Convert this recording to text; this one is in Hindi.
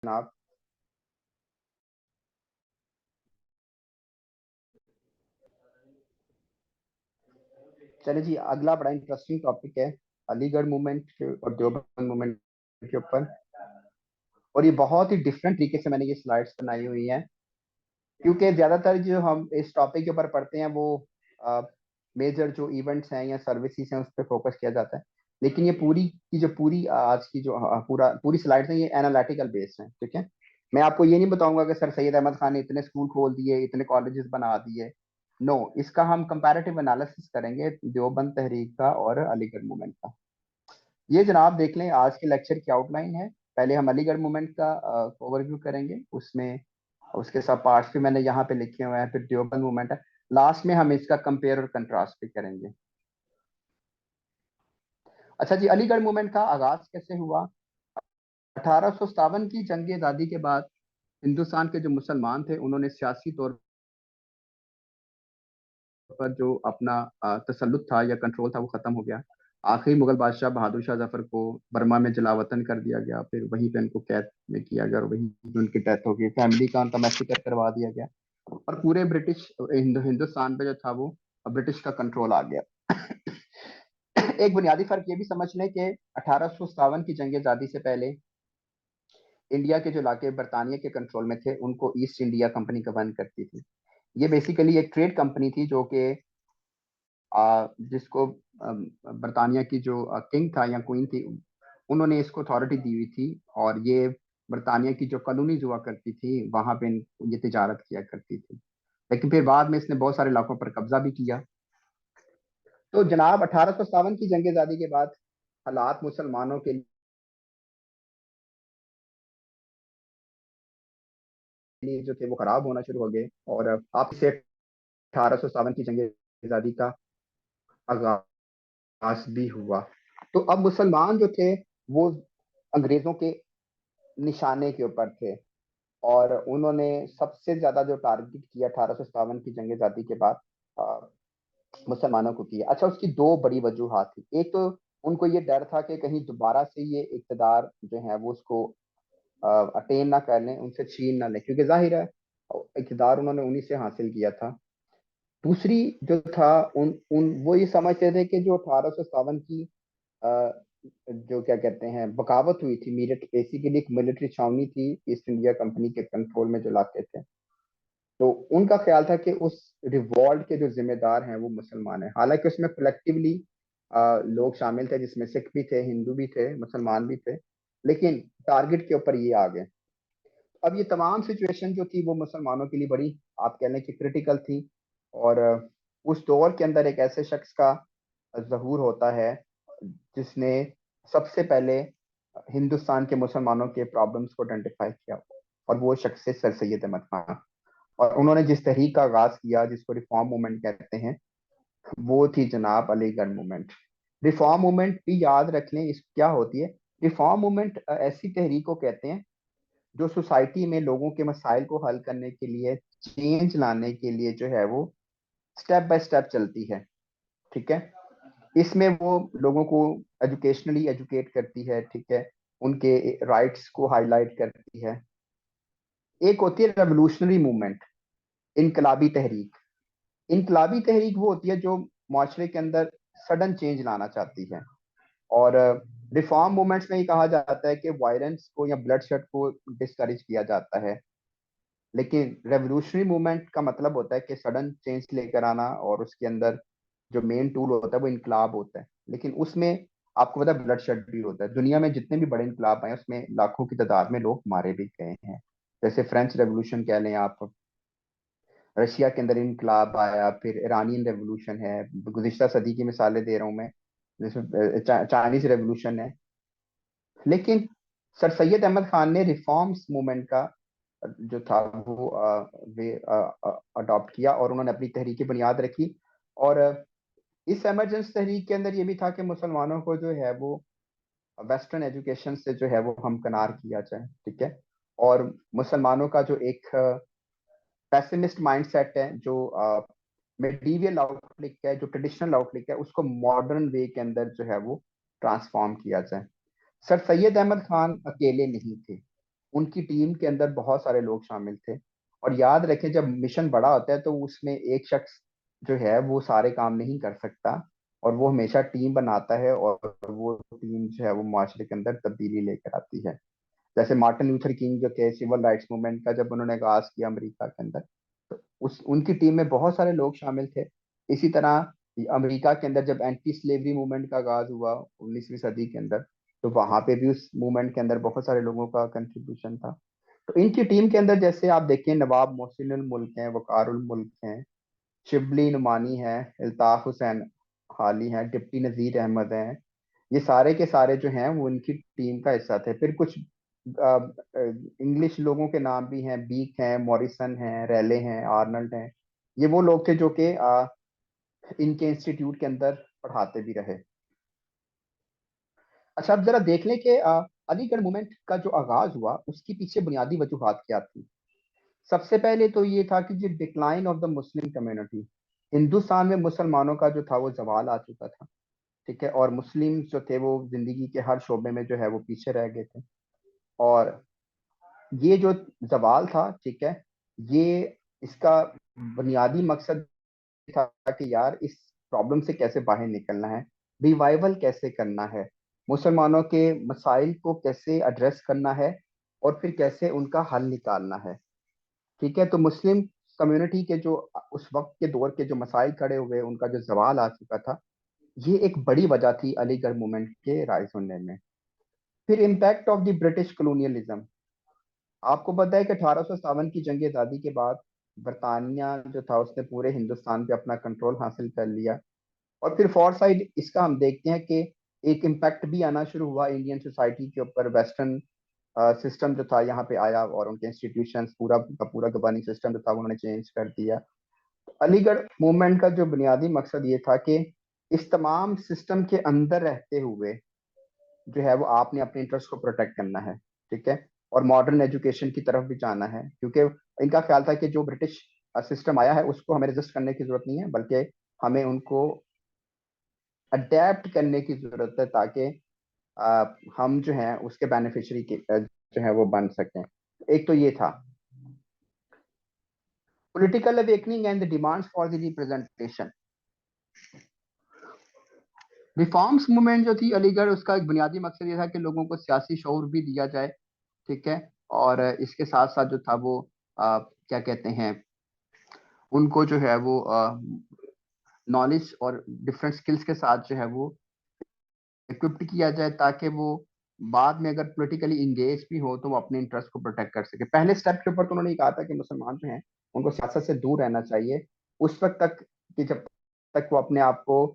जनाब। चलिए जी, अगला बड़ा इंटरेस्टिंग टॉपिक है अलीगढ़ मूवमेंट और देवबंद मूवमेंट के ऊपर। और ये बहुत ही डिफरेंट तरीके से मैंने ये स्लाइड्स बनाई हुई हैं, क्योंकि ज्यादातर जो हम इस टॉपिक के ऊपर पढ़ते हैं वो मेजर जो इवेंट्स हैं या सर्विसेज हैं उस पर फोकस किया जाता है। लेकिन ये पूरी की जो पूरी आज की जो पूरी स्लाइड्स हैं ये एनालिटिकल बेस्ड हैं। ठीक है, मैं आपको ये नहीं बताऊंगा कि सर सैयद अहमद खान ने इतने स्कूल खोल दिए, इतने कॉलेजेस बना दिए। नो, इसका हम कंपैरेटिव एनालिसिस करेंगे देवबंद तहरीक का और अलीगढ़ मूवमेंट का। ये जनाब देख लें, आज के लेक्चर की आउटलाइन है। पहले हम अलीगढ़ मूवमेंट का ओवरव्यू करेंगे, उसमें उसके सब पार्ट्स भी मैंने यहाँ पे लिखे हुए हैं। फिर देवबंद मूवमेंट है, लास्ट में हम इसका कंपेयर और कंट्रास्ट भी करेंगे। अच्छा जी, अलीगढ़ मूवमेंट का आगाज कैसे हुआ? 1857 की जंग आज़ादी के बाद हिंदुस्तान के जो मुसलमान थे उन्होंने सियासी तौर पर जो अपना तसल्लुत था या कंट्रोल था वो खत्म हो गया। आखिरी मुगल बादशाह बहादुर शाह जफर को बर्मा में जलावतन कर दिया गया, फिर वहीं पे उनको कैद में किया गया और वहीं पे उनकी डेथ हो गई। फैमिली का उनका मैसेकर करवा दिया गया और पूरे ब्रिटिश हिंदुस्तान पे जो था वो ब्रिटिश का कंट्रोल आ गया। एक बुनियादी फर्क ये भी समझ लें कि 1857 की जंग आज़ादी से पहले इंडिया के जो इलाके बरतानिया के कंट्रोल में थे उनको ईस्ट इंडिया कंपनी गवर्न करती थी। ये बेसिकली एक ट्रेड कंपनी थी जो कि जिसको बरतानिया की जो किंग था या क्वीन थी उन्होंने इसको अथॉरिटी दी हुई थी। और ये बरतानिया की जो कॉलोनीज हुआ करती थी वहां पे ये तिजारत किया करती थी। लेकिन फिर बाद में इसने बहुत सारे इलाकों पर कब्जा भी किया। तो जनाब 1857 की जंग आज़ादी के बाद हालात मुसलमानों के लिए जो थे वो खराब होना शुरू हो गए और आप से 1857 की जंग आज़ादी का आगाज भी हुआ। तो अब मुसलमान जो थे वो अंग्रेजों के निशाने के ऊपर थे और उन्होंने सबसे ज्यादा जो टारगेट किया 1857 की जंग आज़ादी के बाद मुसलमानों को किया। अच्छा, उसकी दो बड़ी वजूहात थी। एक तो उनको ये डर था कि कहीं दोबारा से ये इक़्तिदार जो है वो उसको अटेन ना कर लें, उनसे छीन ना लें, क्योंकि जाहिर है इक़्तिदार उन्होंने उन्हीं से हासिल किया था। दूसरी जो था उन उन वो ये समझते थे कि जो 1857 की अ, जो क्या कहते हैं बगावत हुई थी, मीरठ बेसिकली एक मिलिट्री छावनी थी ईस्ट इंडिया कंपनी के कंट्रोल में जो इलाके थे। तो उनका ख्याल था कि उस रिवॉल्ट के जो जिम्मेदार हैं वो मुसलमान हैं। हालांकि उसमें कलेक्टिवली लोग शामिल थे, जिसमें सिख भी थे, हिंदू भी थे, मुसलमान भी थे, लेकिन टारगेट के ऊपर ये आ गए। अब ये तमाम सिचुएशन जो थी वो मुसलमानों के लिए बड़ी, आप कह लें कि क्रिटिकल थी। और उस दौर के अंदर एक ऐसे शख्स का ज़हूर होता है जिसने सबसे पहले हिंदुस्तान के मुसलमानों के प्रॉब्लम्स को आइडेंटिफाई किया, और वो शख्स है सर सैयद अहमद खान। और उन्होंने जिस तहरीक का आगाज किया जिसको रिफॉर्म मूवमेंट कहते हैं वो थी जनाब अलीगढ़ मूवमेंट। रिफॉर्म मूवमेंट भी याद रख लें, इस क्या होती है। रिफॉर्म मूवमेंट ऐसी तहरीक को कहते हैं जो सोसाइटी में लोगों के मसाइल को हल करने के लिए, चेंज लाने के लिए जो है वो स्टेप बाय स्टेप चलती है। ठीक है, इसमें वो लोगों को एजुकेशनली एजुकेट करती है। ठीक है, उनके राइट्स को हाईलाइट करती है। एक होती है रेवोल्यूशनरी मूवमेंट, इनकलाबी तहरीक। इनकलाबी तहरीक वो होती है जो माशरे के अंदर सडन चेंज लाना चाहती है। और रिफॉर्म मूवमेंट्स में ये कहा जाता है कि वायलेंस को या ब्लड शेड को डिस्करेज किया जाता है। लेकिन रेवोल्यूशनरी मूवमेंट का मतलब होता है कि सडन चेंज लेकर आना, और उसके अंदर जो मेन टूल होता है वो इनकलाब होता है। लेकिन उसमें आपको पता है ब्लड शेड भी होता है। दुनिया में जितने भी बड़े इनकलाब आए उसमें लाखों की तादाद में लोग मारे भी गए हैं। जैसे फ्रेंच रेवोल्यूशन कह लें आप, रशिया के अंदर इनकलाब आया, फिर ईरानियन रेवोल्यूशन है, गुज़िश्ता सदी की मिसालें दे रहा हूँ मैं, जिसमें चाइनीज रेवोल्यूशन है। लेकिन सर सैयद अहमद खान ने रिफॉर्म्स मूवमेंट का जो था वो वे अडॉप्ट किया और उन्होंने अपनी तहरीकी बुनियाद रखी। और इस एमरजेंसी तहरीक के अंदर ये भी था कि मुसलमानों को जो है वो वेस्टर्न एजुकेशन से जो है वो हमकनार किया जाए। ठीक है, और मुसलमानों का जो एक पेसिमिस्ट माइंडसेट है, जो मेडिवियल आउटलुक है, जो ट्रेडिशनल आउटलुक है, उसको मॉडर्न वे के अंदर जो है वो ट्रांसफॉर्म किया जाए। सर सैयद अहमद खान अकेले नहीं थे। उनकी टीम के अंदर बहुत सारे लोग शामिल थे। और याद रखें, जब मिशन बड़ा होता है तो उसमें एक शख्स जो है वो सारे काम नहीं कर सकता, और वो हमेशा टीम बनाता है, और वो टीम जो है वो माशरे के अंदर तब्दीली लेकर आती है। जैसे मार्टिन लूथर किंग जो थे, सिविल राइट्स मूवमेंट का जब उन्होंने आगाज किया अमेरिका के अंदर, तो उस उनकी टीम में बहुत सारे लोग शामिल थे। इसी तरह अमेरिका के अंदर जब एंटी स्लेवरी मूवमेंट का आगाज हुआ 19वीं सदी के अंदर, तो वहां पे भी उस मूवमेंट के अंदर बहुत सारे लोगों का कंट्रीब्यूशन था। तो इनकी टीम के अंदर जैसे आप देखें, नवाब मोहसिनुल मुल्क हैं, वकारुल मुल्क हैं, शिबली नुमानी है, इल्ताफ हुसैन हाली हैं, डिप्टी नजीर अहमद हैं, ये सारे के सारे जो हैं वो उनकी टीम का हिस्सा थे। फिर कुछ इंग्लिश लोगों के नाम भी हैं, बीक हैं, मॉरिसन हैं, रैले हैं, आर्नल्ड हैं। ये वो लोग थे जो कि इनके इंस्टीट्यूट के अंदर पढ़ाते भी रहे। अच्छा, अब जरा देख लें कि अलीगढ़ मूवमेंट का जो आगाज हुआ उसकी पीछे बुनियादी वजूहात क्या थी। सबसे पहले तो ये था कि जो decline of the Muslim community, Hindustan में मुसलमानों का जो था वो जवाल आ चुका था। ठीक है, और मुस्लिम जो थे वो जिंदगी के हर शोबे में जो है वो पीछे रह गए थे। और ये जो जवाल था, ठीक है, ये इसका बुनियादी मकसद था कि यार इस प्रॉब्लम से कैसे बाहर निकलना है, रिवाइवल कैसे करना है, मुसलमानों के मसाइल को कैसे एड्रेस करना है, और फिर कैसे उनका हल निकालना है। ठीक है, तो मुस्लिम कम्युनिटी के जो उस वक्त के दौर के जो मसाइल खड़े हुए, उनका जो जवाल आ चुका था, ये एक बड़ी वजह थी अलीगढ़ मूवमेंट के राइज होने में। फिर impact of the British colonialism. आपको पता है कि 1857 की जंग आज़ादी के बाद बरतानिया जो था उसने पूरे हिंदुस्तान पे अपना कंट्रोल हासिल कर लिया। और फिर फोर साइड इसका हम देखते हैं कि एक इम्पैक्ट भी आना शुरू हुआ इंडियन सोसाइटी के ऊपर। वेस्टर्न सिस्टम जो था यहाँ पे आया, और उनके इंस्टीट्यूशंस, पूरा का पूरा गवर्निंग सिस्टम जो था उन्होंने चेंज कर दिया। अलीगढ़ मूवमेंट का जो बुनियादी मकसद ये था कि इस तमाम सिस्टम के अंदर रहते हुए जो है वो आपने अपने इंटरेस्ट को प्रोटेक्ट करना है। ठीक है, और मॉडर्न एजुकेशन की तरफ भी जाना है, क्योंकि इनका ख्याल था कि जो ब्रिटिश सिस्टम आया है उसको हमें रेजिस्ट करने की जरूरत नहीं है, बल्कि हमें उनको अडेप्ट करने की जरूरत है, ताकि हम जो है उसके बेनिफिशियरी के जो है वो बन सकें। एक तो ये था political awakening and the demands for the representation. Reforms movement जो थी अलीगढ़, उसका एक बुनियादी मकसद ये था कि लोगों को सियासी शऊर भी दिया जाए। ठीक है, और इसके साथ साथ जो था वो क्या कहते हैं, उनको जो है वो नॉलेज और डिफरेंट स्किल्स के साथ जो है वो इक्विप्ड किया जाए, ताकि वो बाद में अगर पॉलिटिकली इंगेज भी हो तो वो अपने इंटरेस्ट को प्रोटेक्ट कर सके। पहले स्टेप के ऊपर तो उन्होंने कहा था कि मुसलमान जो हैं उनको सियासत से दूर रहना चाहिए उस वक्त तक, कि जब तक वो अपने आप को